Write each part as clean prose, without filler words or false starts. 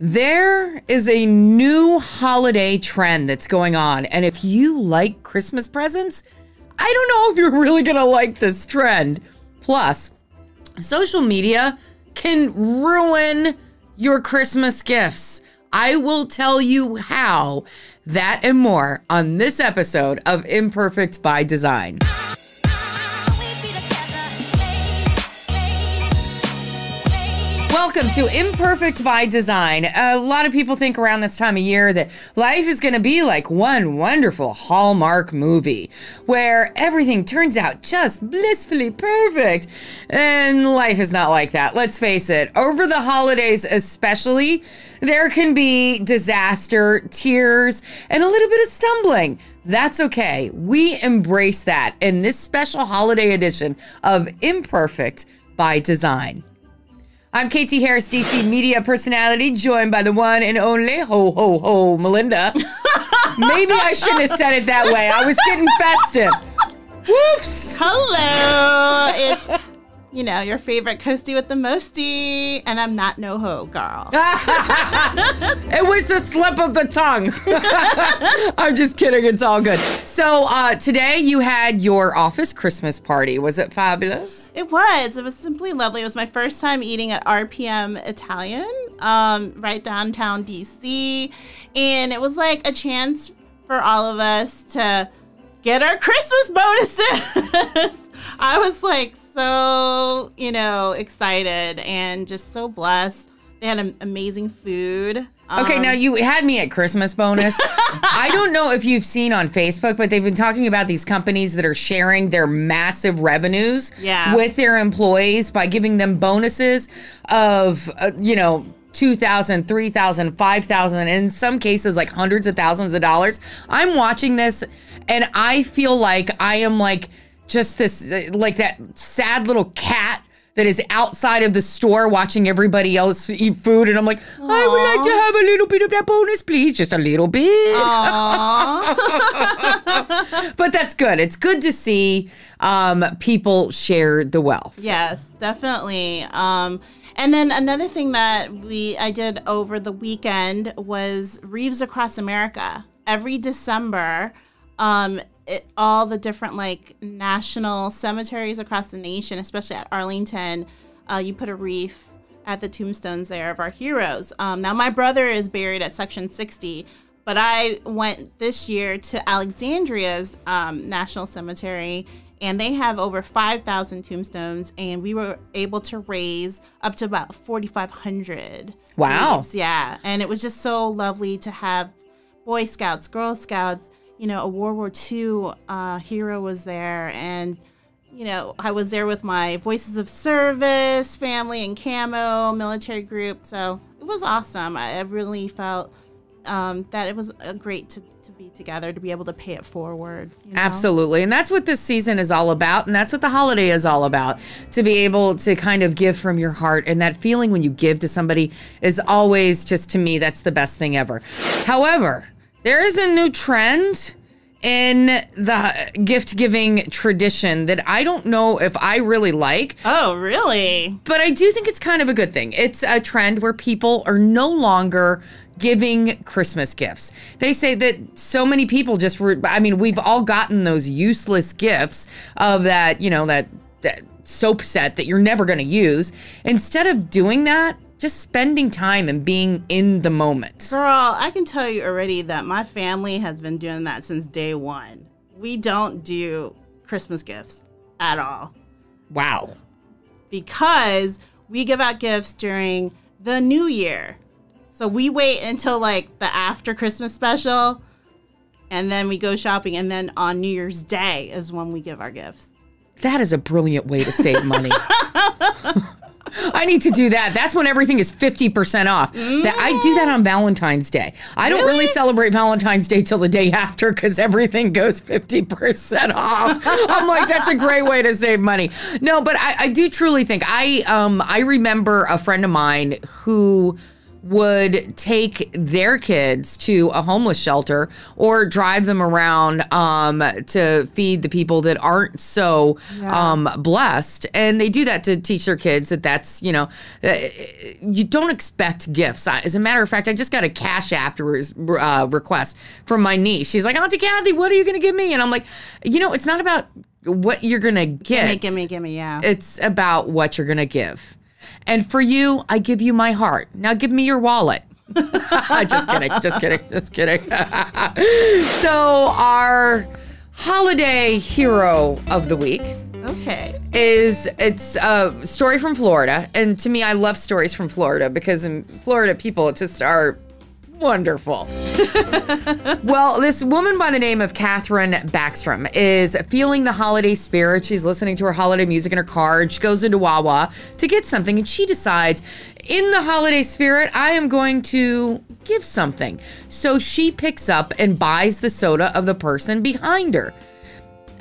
There is a new holiday trend that's going on. And if you like Christmas presents, I don't know if you're really going to like this trend. Plus, social media can ruin your Christmas gifts. I will tell you how. That and more on this episode of Imperfect by Design. Welcome to Imperfect by Design. A lot of people think around this time of year that life is going to be like one wonderful Hallmark movie where everything turns out just blissfully perfect. And life is not like that. Let's face it. Over the holidays especially, there can be disaster, tears, and a little bit of stumbling. That's okay. We embrace that in this special holiday edition of Imperfect by Design. I'm KT Harris, DC media personality, joined by the one and only Ho Ho Ho Melinda. Maybe I shouldn't have said it that way. I was getting festive. Whoops. Hello. It's, your favorite coastie with the mostie, and I'm not no ho girl. It was the slip of the tongue. I'm just kidding. It's all good. So today you had your office Christmas party. Was it fabulous? It was. It was simply lovely. It was my first time eating at RPM Italian, right downtown DC. And it was like a chance for all of us to get our Christmas bonuses. I was like so, excited and just so blessed. They had amazing food. Okay, now you had me at Christmas bonus. I don't know if you've seen on Facebook, but they've been talking about these companies that are sharing their massive revenues with their employees by giving them bonuses of, $2,000, $3,000, $5,000, in some cases like hundreds of thousands of dollars. I'm watching this and I feel like I am like just this, like that sad little cat that is outside of the store watching everybody else eat food. And I'm like, aww, I would like to have a little bit of that bonus, please. Just a little bit. But that's good. It's good to see people share the wealth. Yes, definitely. And then another thing that I did over the weekend was Reeves Across America. Every December, all the different national cemeteries across the nation, especially at Arlington, you put a wreath at the tombstones there of our heroes. Now my brother is buried at Section 60, but I went this year to Alexandria's National Cemetery, and they have over 5,000 tombstones, and we were able to raise up to about 4,500. Wow. Wreaths. Yeah, and it was just so lovely to have Boy Scouts, Girl Scouts, a World War II hero was there, and, I was there with my Voices of Service, family and camo, military group, so it was awesome. I really felt that it was great to be together, to be able to pay it forward. Absolutely, and that's what this season is all about, and that's what the holiday is all about, to be able to kind of give from your heart, and that feeling when you give to somebody is always, just to me, that's the best thing ever. However, there is a new trend in the gift-giving tradition that I don't know if I really like. Oh, really? But I do think it's kind of a good thing. It's a trend where people are no longer giving Christmas gifts. They say that so many people we've all gotten those useless gifts of that, that soap set that you're never going to use. Instead of doing that, just spending time and being in the moment. Girl, I can tell you already that my family has been doing that since day one. We don't do Christmas gifts at all. Wow. Because we give out gifts during the new year. So we wait until the after Christmas special, and then we go shopping, and then on New Year's Day is when we give our gifts. That is a brilliant way to save money. I need to do that. That's when everything is 50% off. I do that on Valentine's Day. I don't really celebrate Valentine's Day till the day after because everything goes 50% off. I'm like, that's a great way to save money. No, but I do truly think I remember a friend of mine who would take their kids to a homeless shelter or drive them around to feed the people that aren't so blessed. And they do that to teach their kids that that's, you don't expect gifts. As a matter of fact, I just got a Cash App request from my niece. She's like, Auntie Kathy, what are you going to give me? And I'm like, it's not about what you're going to get. Gimme, yeah. It's about what you're going to give. And for you, I give you my heart. Now give me your wallet. Just kidding. So our holiday hero of the week it's a story from Florida. And to me, I love stories from Florida because in Florida, people just are wonderful. Well, this woman by the name of Catherine Backstrom is feeling the holiday spirit. She's listening to her holiday music in her car, and she goes into Wawa to get something, and she decides, in the holiday spirit, I am going to give something. So she picks up and buys the soda of the person behind her.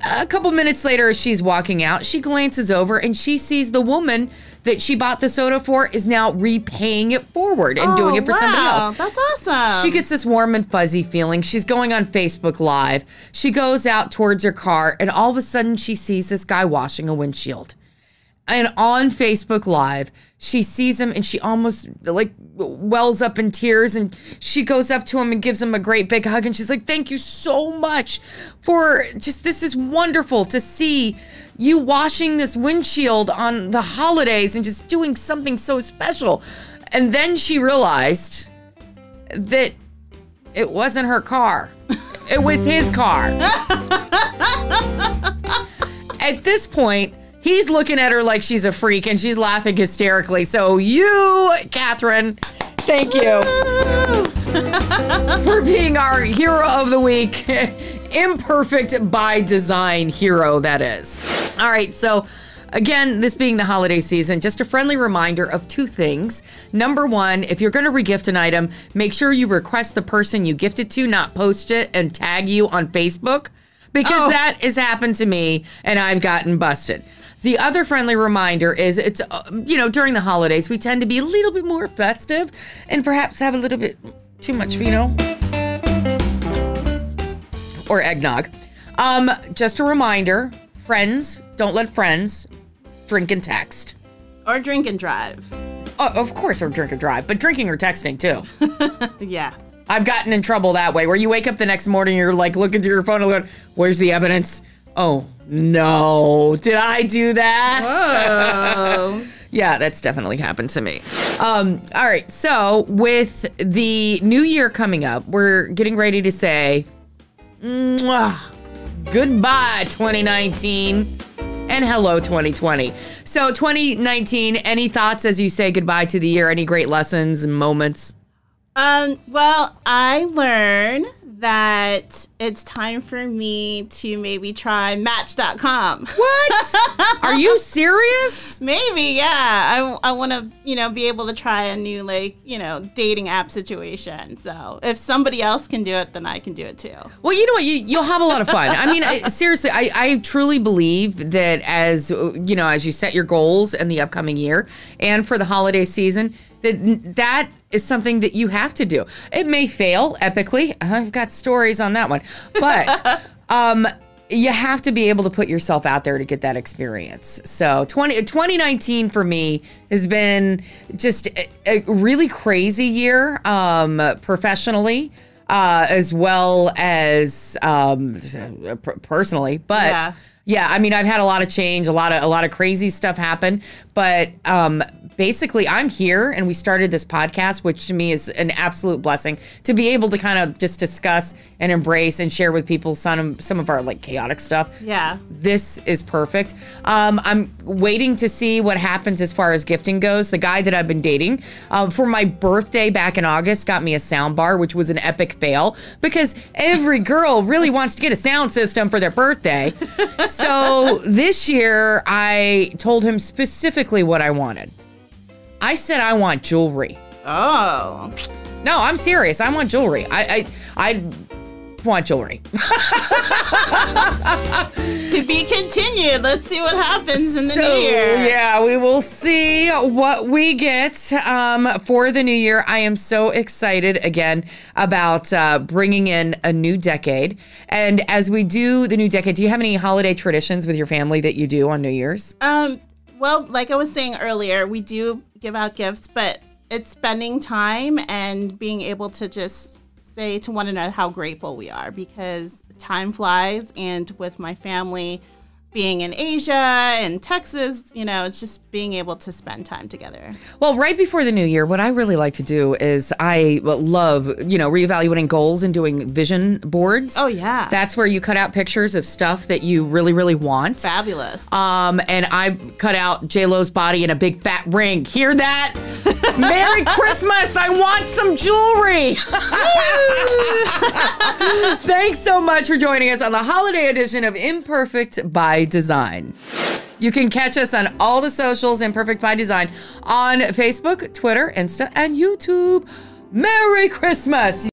A couple minutes later, as she's walking out, she glances over and she sees the woman that she bought the soda for is now repaying it forward and doing it for somebody else. That's awesome. She gets this warm and fuzzy feeling. She's going on Facebook Live. She goes out towards her car, and all of a sudden she sees this guy washing a windshield. And on Facebook Live, she sees him and she almost wells up in tears, and she goes up to him and gives him a great big hug, and she's like, thank you so much for this is wonderful to see you washing this windshield on the holidays and just doing something so special. And then she realized that it wasn't her car. It was his car. At this point, he's looking at her like she's a freak, and she's laughing hysterically. So you, Catherine, thank you for being our hero of the week. Imperfect by design hero, that is. All right, so again, this being the holiday season, just a friendly reminder of two things. Number one, if you're going to regift an item, make sure you request the person you gifted to not post it and tag you on Facebook, because that has happened to me and I've gotten busted. The other friendly reminder is it's, during the holidays, we tend to be a little bit more festive and perhaps have a little bit too much vino or eggnog. Just a reminder, friends, don't let friends drink and text. Or drink and drive. Oh, of course, or drink and drive, but drinking or texting too. Yeah. I've gotten in trouble that way, where you wake up the next morning, you're like looking through your phone and going, where's the evidence? Oh, no. Did I do that? Whoa. Yeah, that's definitely happened to me. All right, so with the new year coming up, we're getting ready to say, mwah, goodbye, 2019, and hello, 2020. So 2019, any thoughts as you say goodbye to the year? Any great lessons and moments? Well, I learned that it's time for me to maybe try Match.com. What? Are you serious? Maybe, yeah. I want to, be able to try a new, dating app situation. So if somebody else can do it, then I can do it too. Well, you know what? You'll have a lot of fun. I mean, seriously, I truly believe that as you set your goals in the upcoming year and for the holiday season, that is something that you have to do. It may fail epically. I've got stories on that one. But you have to be able to put yourself out there to get that experience. So 2019 for me has been just a really crazy year professionally. As well as personally, but yeah, I mean, I've had a lot of change, a lot of crazy stuff happen, but basically I'm here, and we started this podcast, which to me is an absolute blessing to be able to kind of just discuss and embrace and share with people some of our chaotic stuff. Yeah. This is perfect. I'm waiting to see what happens as far as gifting goes. The guy that I've been dating for my birthday back in August got me a sound bar, which was an epic fail because every girl really wants to get a sound system for their birthday. So this year I told him specifically what I wanted. I said I want jewelry. Oh. No, I'm serious. I want jewelry. want jewelry. To be continued. Let's see what happens in the new year. Yeah, we will see what we get for the new year. I am so excited again about bringing in a new decade. And as we do the new decade, do you have any holiday traditions with your family that you do on New Year's? Well, like I was saying earlier, we do give out gifts, but it's spending time and being able to just say to one another how grateful we are, because time flies, and with my family being in Asia and Texas, it's just being able to spend time together. Well, right before the new year, what I really like to do is I love, reevaluating goals and doing vision boards. Oh, yeah. That's where you cut out pictures of stuff that you really, really want. Fabulous. And I cut out J-Lo's body in a big fat ring. Hear that? Merry Christmas. I want some jewelry. Thanks so much for joining us on the holiday edition of Imperfect by Design. You can catch us on all the socials, Imperfect by Design, on Facebook, Twitter, Insta, and YouTube. Merry Christmas!